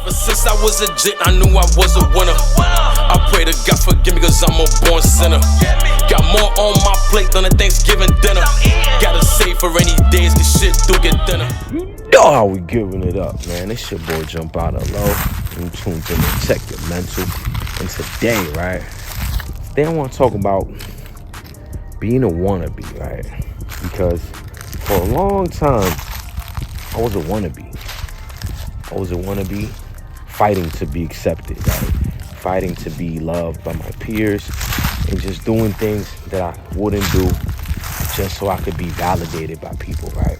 Ever since I was a jit, I knew I was a winner. I pray to God forgive me cause I'm a born sinner. Got more on my plate than a Thanksgiving dinner. Gotta save for any days cause shit do get thinner. You know how we giving it up, man. It's your boy Jumpout L.O. You tuned in to Check Your Mental. And today, right, I want to talk about being a wannabe, right? Because for a long time, I was a wannabe. Fighting to be accepted, right? Fighting to be loved by my peers and just doing things that I wouldn't do just so I could be validated by people, right?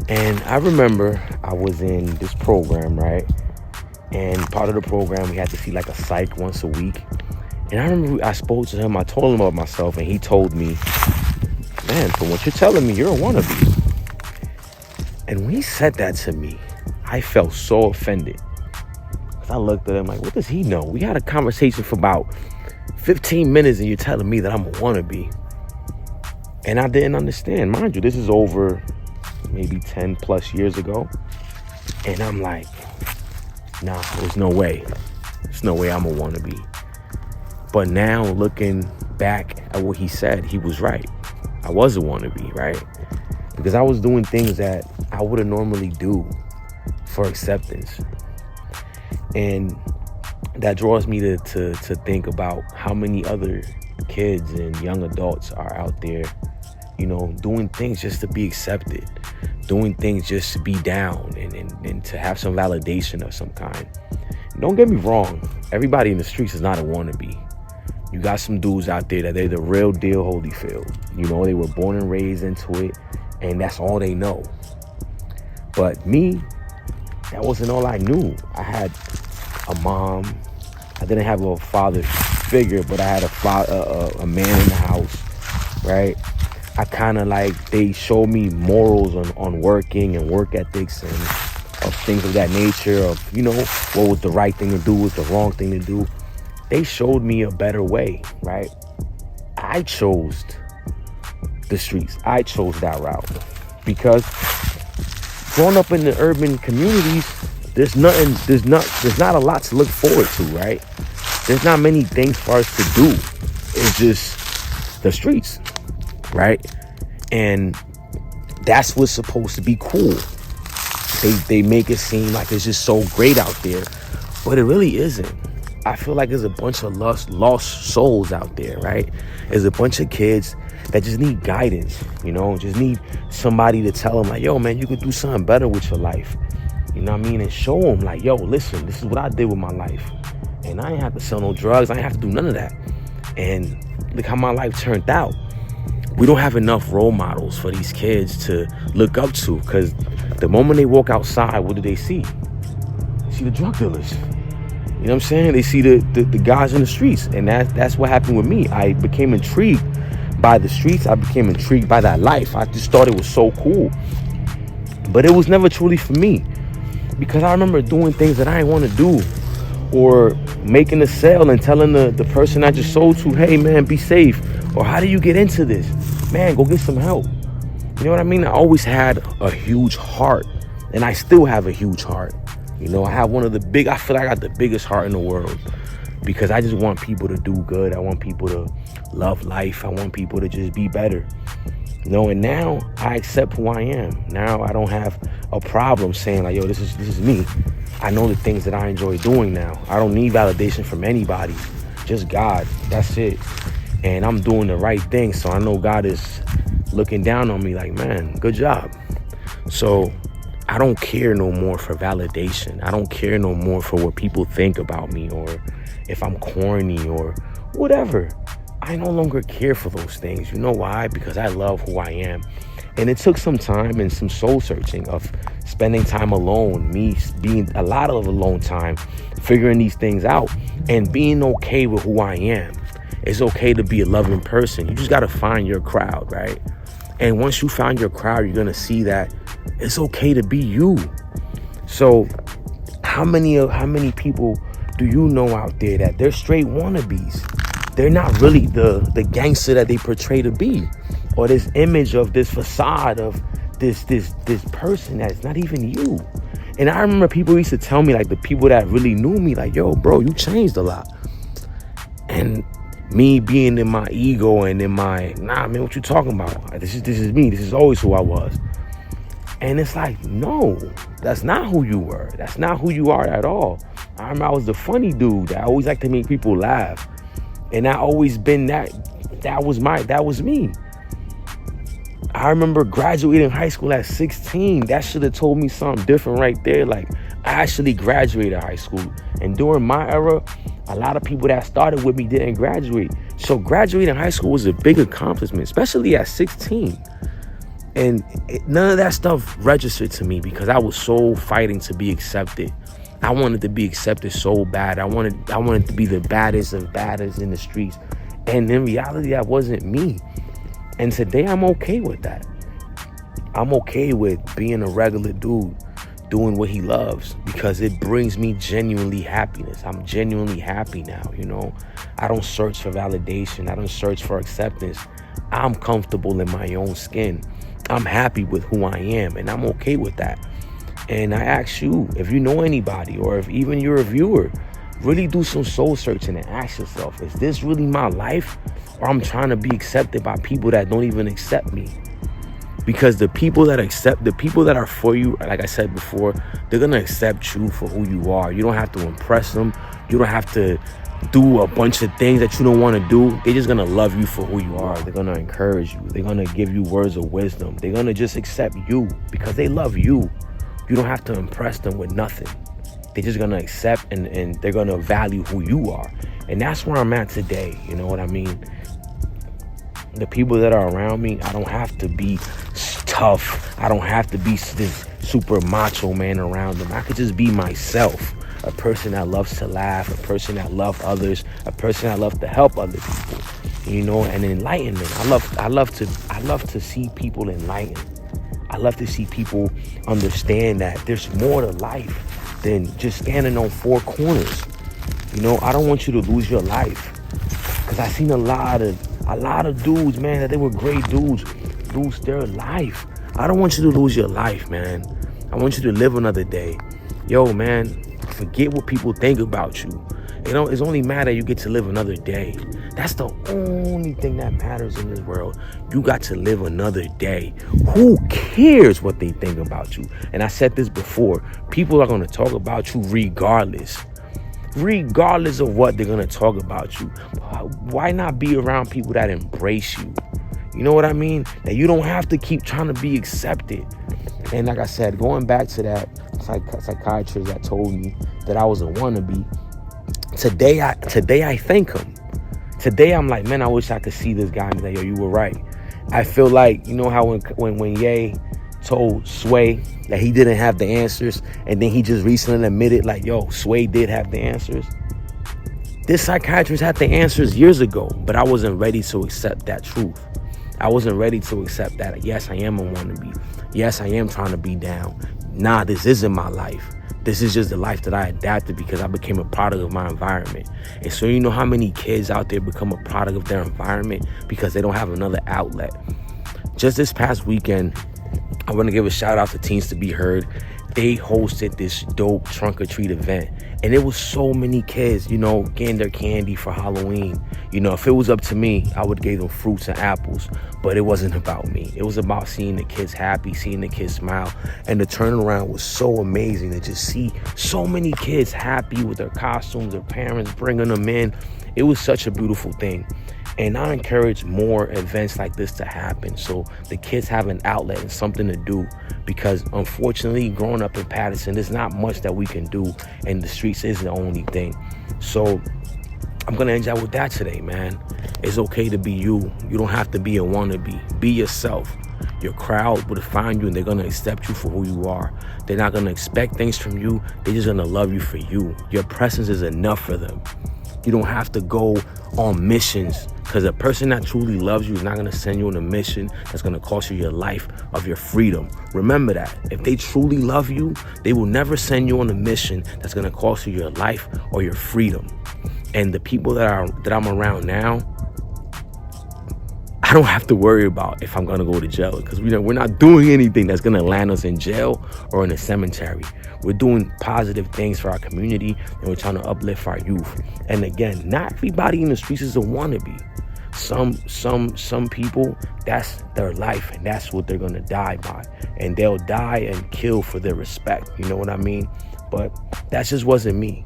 And I remember I was in this program, right? And part of the program, we had to see like a psych once a week. And I remember I spoke to him, I told him about myself, and he told me, man, from what you're telling me, you're a wannabe. And when he said that to me, I felt so offended. Because I looked at him like, what does he know? We had a conversation for about 15 minutes and you're telling me that I'm a wannabe. And I didn't understand. Mind you, this is over maybe 10 plus years ago. And I'm like, nah, there's no way. There's no way I'm a wannabe. But now looking back at what he said, he was right. I was a wannabe, right? Because I was doing things that I wouldn't normally do for acceptance. And that draws me to think about how many other kids and young adults are out there, you know, doing things just to be accepted, doing things just to be down and to have some validation of some kind. Don't get me wrong, everybody in the streets is not a wannabe. You got some dudes out there that they're the real deal Holyfield. You know, they were born and raised into it, and that's all they know. But me, that wasn't all I knew. I had a mom. I didn't have a father figure, but I had a man in the house, right? I kind of like, they showed me morals on working and work ethics and of things of that nature, of, you know, what was the right thing to do, what was the wrong thing to do. They showed me a better way, right? I chose the streets. I chose that route because growing up in the urban communities, there's not a lot to look forward to, right? There's not many things for us to do. It's just the streets, right? And that's what's supposed to be cool. They make it seem like it's just so great out there, but it really isn't. I feel like there's a bunch of lost souls out there, right? There's a bunch of kids that just need guidance, you know, just need somebody to tell them like, yo, man, you could do something better with your life. You know what I mean? And show them like, yo, listen, this is what I did with my life. And I ain't have to sell no drugs. I ain't have to do none of that. And look how my life turned out. We don't have enough role models for these kids to look up to, because the moment they walk outside, what do they see? They see the drug dealers. You know what I'm saying? They see the guys in the streets. And that's what happened with me. I became intrigued by the streets. I became intrigued by that life. I just thought it was so cool. But it was never truly for me. Because I remember doing things that I didn't want to do. Or making a sale and telling the person I just sold to, hey, man, be safe. Or how do you get into this? Man, go get some help. You know what I mean? I always had a huge heart. And I still have a huge heart. You know, I have I feel like I got the biggest heart in the world, because I just want people to do good. I want people to love life. I want people to just be better. You know, and now I accept who I am. Now I don't have a problem saying like, yo, this is me. I know the things that I enjoy doing now. I don't need validation from anybody, just God. That's it. And I'm doing the right thing. So I know God is looking down on me like, man, good job. So I don't care no more for validation. I don't care no more for what people think about me, or if I'm corny or whatever. I no longer care for those things. You know why? Because I love who I am. And it took some time and some soul searching of spending time alone, me being a lot of alone time, figuring these things out and being okay with who I am. It's okay to be a loving person. You just got to find your crowd, right? And once you find your crowd, you're going to see that it's okay to be you. So how many people do you know out there that they're straight wannabes? They're not really the gangster that they portray to be, or this image of this facade of this person that's not even you. And I remember people used to tell me, like the people that really knew me, like, yo, bro, you changed a lot. And me being in my ego and in my, nah, man, what you talking about? This is me. This is always who I was. And it's like, no, that's not who you were. That's not who you are at all. I remember I was the funny dude that always liked to make people laugh. And I always been that was me. I remember graduating high school at 16. That should have told me something different right there. Like, I actually graduated high school. And during my era, a lot of people that started with me didn't graduate. So graduating high school was a big accomplishment, especially at 16. And none of that stuff registered to me because I was so fighting to be accepted. I wanted to be accepted so bad. I wanted to be the baddest of baddest in the streets. And in reality, that wasn't me. And today I'm okay with that. I'm okay with being a regular dude, doing what he loves, because it brings me genuinely happiness. I'm genuinely happy now, you know. I don't search for validation. I don't search for acceptance. I'm comfortable in my own skin. I'm happy with who I am, and I'm okay with that. And I ask you, if you know anybody, or if even you're a viewer, really do some soul searching and ask yourself, is this really my life? Or I'm trying to be accepted by people that don't even accept me? Because the people that are for you, like I said before, they're going to accept you for who you are. You don't have to impress them. You don't have to do a bunch of things that you don't want to do. They're just going to love you for who you are. They're going to encourage you. They're going to give you words of wisdom. They're going to just accept you because they love you. You don't have to impress them with nothing. They're just going to accept and they're going to value who you are. And that's where I'm at today. You know what I mean? The people that are around me, I don't have to be tough. I don't have to be this super macho man around them. I could just be myself. A person that loves to laugh, a person that loves others, a person that loves to help other people. You know, and enlightenment. I love to see people enlightened. I love to see people understand that there's more to life than just standing on four corners. You know, I don't want you to lose your life. Because I've seen a lot of dudes, man, that they were great dudes, lose their life. I don't want you to lose your life, man. I want you to live another day. Yo, man, forget what people think about you. You know, it's only matter you get to live another day. That's the only thing that matters in this world. You got to live another day. Who cares what they think about you? And I said this before. People are going to talk about you regardless. Regardless of what they're going to talk about you. Why not be around people that embrace you? You know what I mean? That you don't have to keep trying to be accepted. And like I said, going back to that psychiatrist that told me that I was a wannabe, today I thank him. Today I'm like, man, I wish I could see this guy and be like, yo, you were right. I feel like, you know how when Ye told Sway that he didn't have the answers, and then he just recently admitted, like, yo, Sway did have the answers. This psychiatrist had the answers years ago, but I wasn't ready to accept that truth. I wasn't ready to accept that. Yes, I am a wannabe. Yes, I am trying to be down. Nah, this isn't my life. This is just the life that I adapted because I became a product of my environment. And so you know how many kids out there become a product of their environment because they don't have another outlet. Just this past weekend, I want to give a shout out to Teens to Be Heard. They hosted this dope trunk or treat event. And it was so many kids, you know, getting their candy for Halloween. You know, if it was up to me, I would give them fruits and apples. But it wasn't about me. It was about seeing the kids happy, seeing the kids smile. And the turnaround was so amazing to just see so many kids happy with their costumes, their parents bringing them in. It was such a beautiful thing. And I encourage more events like this to happen so the kids have an outlet and something to do, because unfortunately, growing up in Patterson, there's not much that we can do, and the streets is the only thing. So I'm going to end out with that today, man. It's okay to be you. You don't have to be a wannabe. Be yourself. Your crowd will find you, and they're going to accept you for who you are. They're not going to expect things from you. They're just going to love you for you. Your presence is enough for them. You don't have to go on missions, because a person that truly loves you is not going to send you on a mission that's going to cost you your life of your freedom. Remember that. If they truly love you, they will never send you on a mission that's going to cost you your life or your freedom. And the people that I'm around now, I don't have to worry about if I'm gonna go to jail, because we're not doing anything that's gonna land us in jail or in a cemetery. We're doing positive things for our community, and we're trying to uplift our youth. And again, not everybody in the streets is a wannabe. Some people, that's their life, and that's what they're gonna die by, and they'll die and kill for their respect. You know what I mean? But that just wasn't me.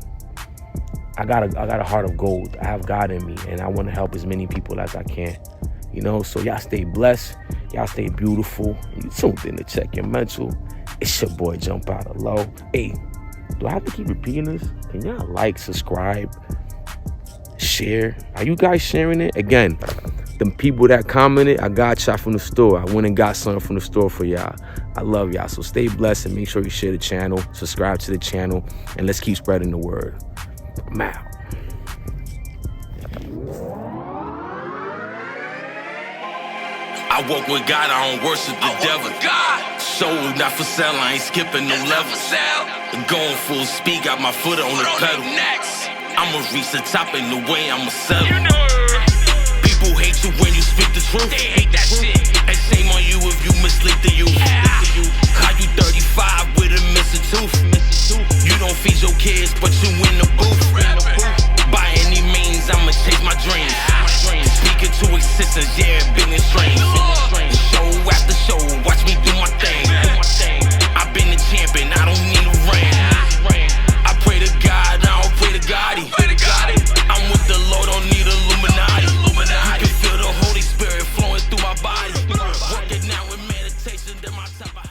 I got a heart of gold. I have God in me, and I want to help as many people as I can. You know, so y'all stay blessed. Y'all stay beautiful. You tuned in to Check Your Mental. It's your boy Jumpout L.O. Hey, do I have to keep repeating this? Can y'all like, subscribe, share? Are you guys sharing it? Again, the people that commented, I got y'all from the store. I went and got something from the store for y'all. I love y'all. So stay blessed and make sure you share the channel, subscribe to the channel, and let's keep spreading the word. I'm out. I walk with God, I don't worship the devil. Soul not for sale, I ain't skipping no levels. Going full speed, got my foot on the pedal. I'ma reach the top in the way I'ma settle. People hate you when you speak the truth. They hate that shit. And shame on you if you mislead the youth. How you 35 with a missing tooth? You don't feed your kids, but you in the booth. By any means, I'ma chase my dreams. Speaking to existence, yeah, been in strange. Show after show, watch me do my thing. I've been the champion, I don't need a ring. I pray to God, I don't pray to Gotti. I'm with the Lord, don't need Illuminati. You can feel the Holy Spirit flowing through my body. Working out with meditation, then my top.